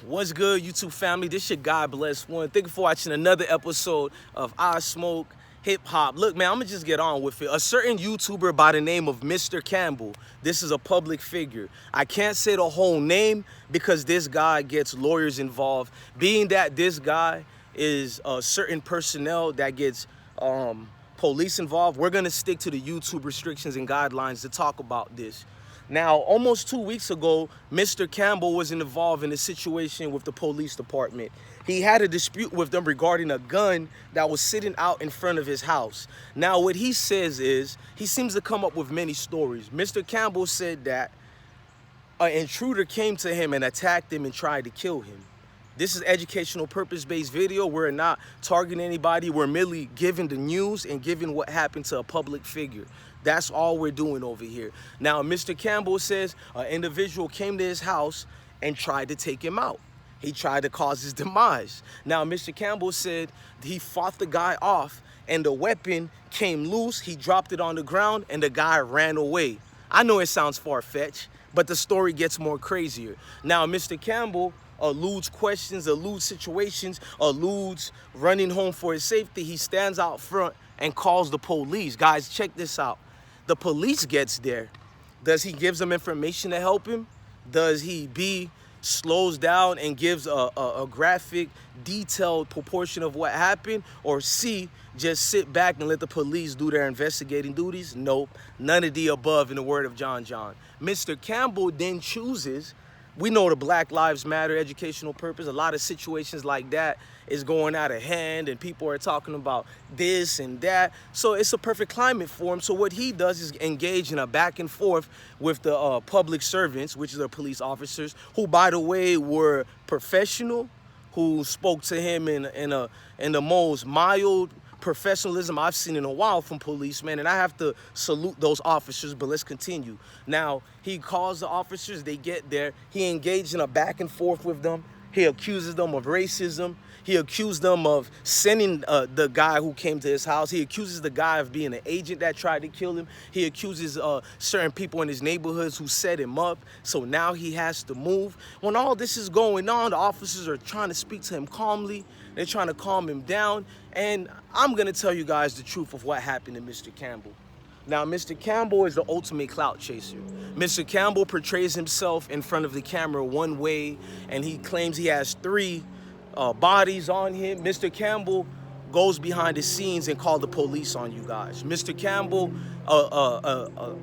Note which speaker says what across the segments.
Speaker 1: What's good, YouTube family? This your God Bless One. Thank you for watching another episode of IsmokeHiphop. Look, man, I'm gonna just get on with it. A certain YouTuber by the name of Mr. Campbell. This is a public figure. I can't say the whole name because this guy gets lawyers involved. Being that this guy is certain personnel that gets police involved, we're gonna stick to the YouTube restrictions and guidelines to talk about this. Now, almost 2 weeks ago, Mr. Campbell was involved in a situation with the police department. He had a dispute with them regarding a gun that was sitting out in front of his house. Now, what he says is, he seems to come up with many stories. Mr. Campbell said that an intruder came to him and attacked him and tried to kill him. This is educational purpose-based video. We're not targeting anybody. We're merely giving the news and giving what happened to a public figure. That's all we're doing over here. Now, Mr. Campbell says an individual came to his house and tried to take him out. He tried to cause his demise. Now, Mr. Campbell said he fought the guy off and the weapon came loose. He dropped it on the ground and the guy ran away. I know it sounds far-fetched, but the story gets more crazier. Now, Mr. Campbell eludes questions, eludes situations, eludes running home for his safety. He stands out front and calls the police. Guys, check this out. The police gets there. Does he give them information to help him? Does he B, slows down and gives a graphic, detailed proportion of what happened? Or C, just sit back and let the police do their investigating duties? Nope, none of the above in the word of John. Mr. Campbell then chooses, we know the Black Lives Matter educational purpose, a lot of situations like that is going out of hand and people are talking about this and that. So it's a perfect climate for him. So what he does is engage in a back and forth with the public servants, which are the police officers, who, by the way, were professional, who spoke to him in the most mild professionalism I've seen in a while from policemen, and I have to salute those officers. But let's continue. Now, he calls the officers, they get there, he engaged in a back and forth with them. He accuses them of racism. He accused them of sending the guy who came to his house. He accuses the guy of being an agent that tried to kill him. He accuses certain people in his neighborhoods who set him up. So now he has to move. When all this is going on, the officers are trying to speak to him calmly. They're trying to calm him down. And I'm going to tell you guys the truth of what happened to Mr. Campbell. Now, Mr. Campbell is the ultimate clout chaser. Mr. Campbell portrays himself in front of the camera one way, and he claims he has three bodies on him. Mr. Campbell goes behind the scenes and calls the police on you guys. Mr. Campbell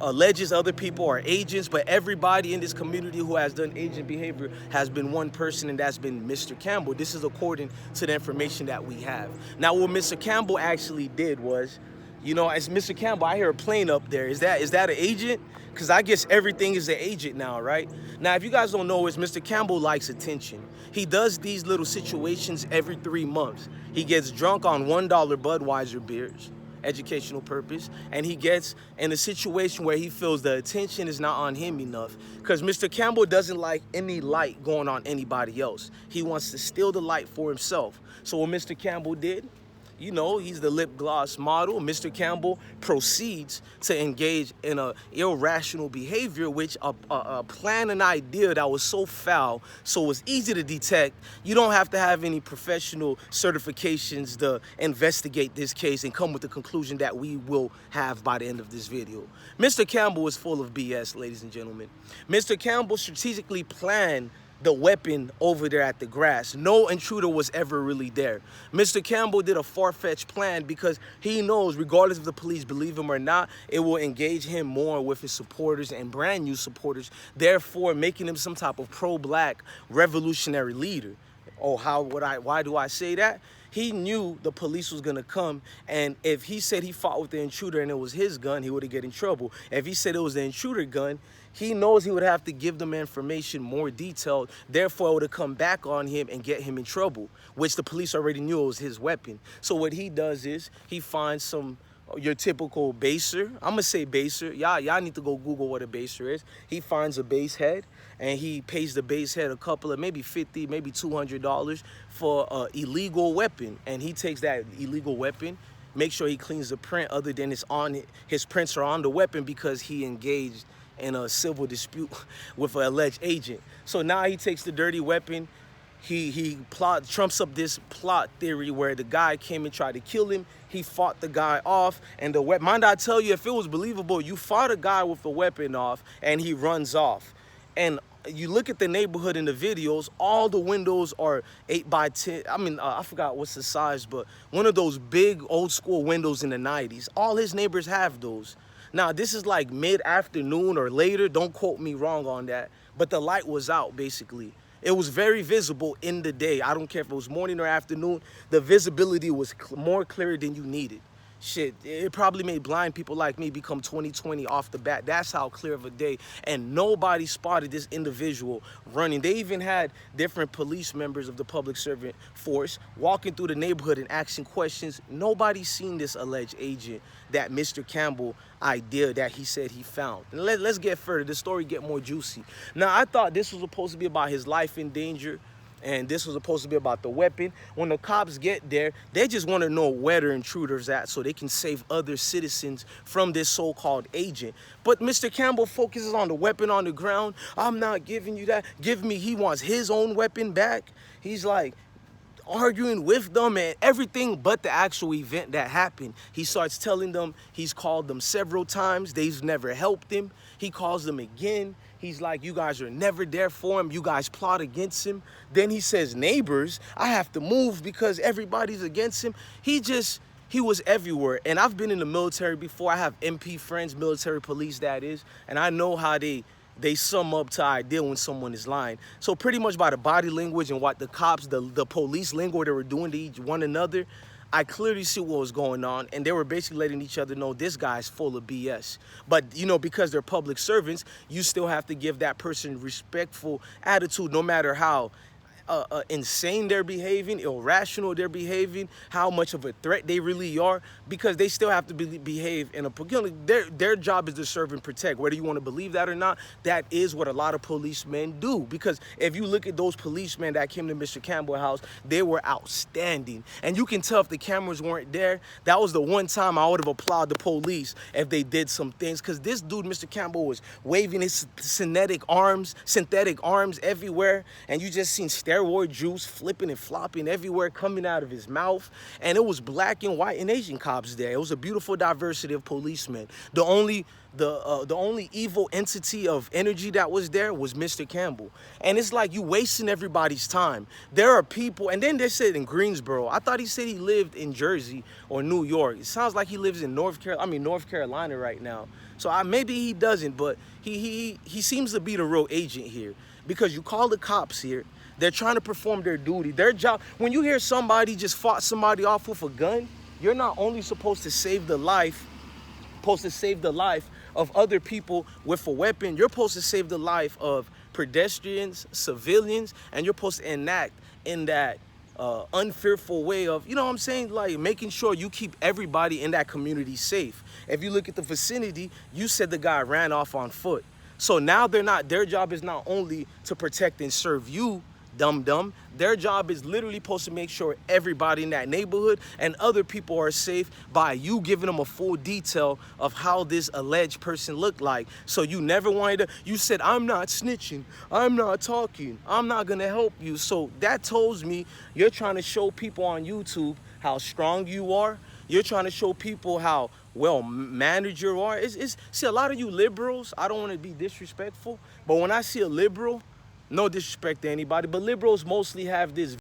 Speaker 1: alleges other people are agents, but everybody in this community who has done agent behavior has been one person, and that's been Mr. Campbell. This is according to the information that we have. Now, what Mr. Campbell actually did was, you know, as Mr. Campbell, I hear a plane up there. Is that an agent? Because I guess everything is an agent now, right? Now, if you guys don't know, is Mr. Campbell likes attention. He does these little situations every 3 months. He gets drunk on $1 Budweiser beers, educational purpose, and he gets in a situation where he feels the attention is not on him enough, because Mr. Campbell doesn't like any light going on anybody else. He wants to steal the light for himself. So what Mr. Campbell did, you know, he's the lip gloss model. Mr. Campbell proceeds to engage in a irrational behavior, which a plan and idea that was so foul, so it was easy to detect. You don't have to have any professional certifications to investigate this case and come with the conclusion that we will have by the end of this video. Mr. Campbell is full of BS, ladies and gentlemen. Mr. Campbell strategically planned the weapon over there at the grass. No intruder was ever really there. Mr. Campbell did a far-fetched plan because he knows, regardless if the police believe him or not, it will engage him more with his supporters and brand new supporters, therefore making him some type of pro-black revolutionary leader. Oh, why do I say that? He knew the police was gonna come, and if he said he fought with the intruder and it was his gun, he would get in trouble. If he said it was the intruder gun, he knows he would have to give them information more detailed, therefore it would have come back on him and get him in trouble, which the police already knew it was his weapon. So what he does is he finds your typical baser. I'm gonna say baser. Y'all need to go Google what a baser is. He finds a base head and he pays the base head a couple of maybe $50, maybe $200 for an illegal weapon. And he takes that illegal weapon, make sure he cleans the print other than his prints are on the weapon because he engaged in a civil dispute with an alleged agent. So now he takes the dirty weapon, he trumps up this plot theory where the guy came and tried to kill him. He fought the guy off, and the weapon. Mind I tell you, if it was believable, you fought a guy with the weapon off, and he runs off. And you look at the neighborhood in the videos, all the windows are 8 by 10. I mean, I forgot what's the size, but one of those big old school windows in the 90s. All his neighbors have those. Now, this is like mid-afternoon or later. Don't quote me wrong on that. But the light was out, basically. It was very visible in the day. I don't care if it was morning or afternoon. The visibility was more clear than you needed. Shit, it probably made blind people like me become 20/20 off the bat. That's how clear of a day. And nobody spotted this individual running. They even had different police members of the public servant force walking through the neighborhood and asking questions. Nobody seen this alleged agent that Mr. Campbell idea that he said he found. And let's get further. The story get more juicy. Now, I thought this was supposed to be about his life in danger, and this was supposed to be about the weapon. When the cops get there, they just want to know where the intruder's at so they can save other citizens from this so-called agent. But Mr. Campbell focuses on the weapon on the ground. I'm not giving you that. Give me, he wants his own weapon back. He's like arguing with them and everything but the actual event that happened. He starts telling them he's called them several times. They've never helped him. He calls them again. He's like, you guys are never there for him. You guys plot against him. Then he says, neighbors, I have to move because everybody's against him. He was everywhere. And I've been in the military before. I have MP friends, military police that is, and I know how they sum up to idea when someone is lying. So pretty much by the body language and what the cops, the police lingo they were doing to each one another, I clearly see what was going on, and they were basically letting each other know this guy's full of BS. But, you know, because they're public servants, you still have to give that person respectful attitude no matter how insane they're behaving, irrational they're behaving, how much of a threat they really are, because they still have to behave in a, their job is to serve and protect. Whether you want to believe that or not, that is what a lot of policemen do. Because if you look at those policemen that came to Mr. Campbell's house, they were outstanding. And you can tell if the cameras weren't there, that was the one time I would have applauded the police if they did some things. Because this dude, Mr. Campbell, was waving his synthetic arms everywhere, and you just seen steroid juice flipping and flopping everywhere coming out of his mouth. And it was black and white and Asian cops there. It was a beautiful diversity of policemen. The only evil entity of energy that was there was Mr. Campbell. And it's like you wasting everybody's time. There are people, and then they said in Greensboro. I thought he said he lived in Jersey or New York. It sounds like he lives in North Carolina right now. So maybe he doesn't, but he seems to be the real agent here. Because you call the cops here, they're trying to perform their duty, their job. When you hear somebody just fought somebody off with a gun, you're not only supposed to save the life of other people with a weapon, you're supposed to save the life of pedestrians, civilians, and you're supposed to enact in that unfearful way of, you know what I'm saying, like making sure you keep everybody in that community safe. If you look at the vicinity, you said the guy ran off on foot. So now their job is not only to protect and serve you, dum-dum. Their job is literally supposed to make sure everybody in that neighborhood and other people are safe by you giving them a full detail of how this alleged person looked like. So you never wanted to, you said, I'm not snitching, I'm not talking, I'm not gonna help you. So that tells me you're trying to show people on YouTube how strong you are. You're trying to show people how well managed you are. See, a lot of you liberals, I don't want to be disrespectful, but when I see a liberal, no disrespect to anybody, but liberals mostly have this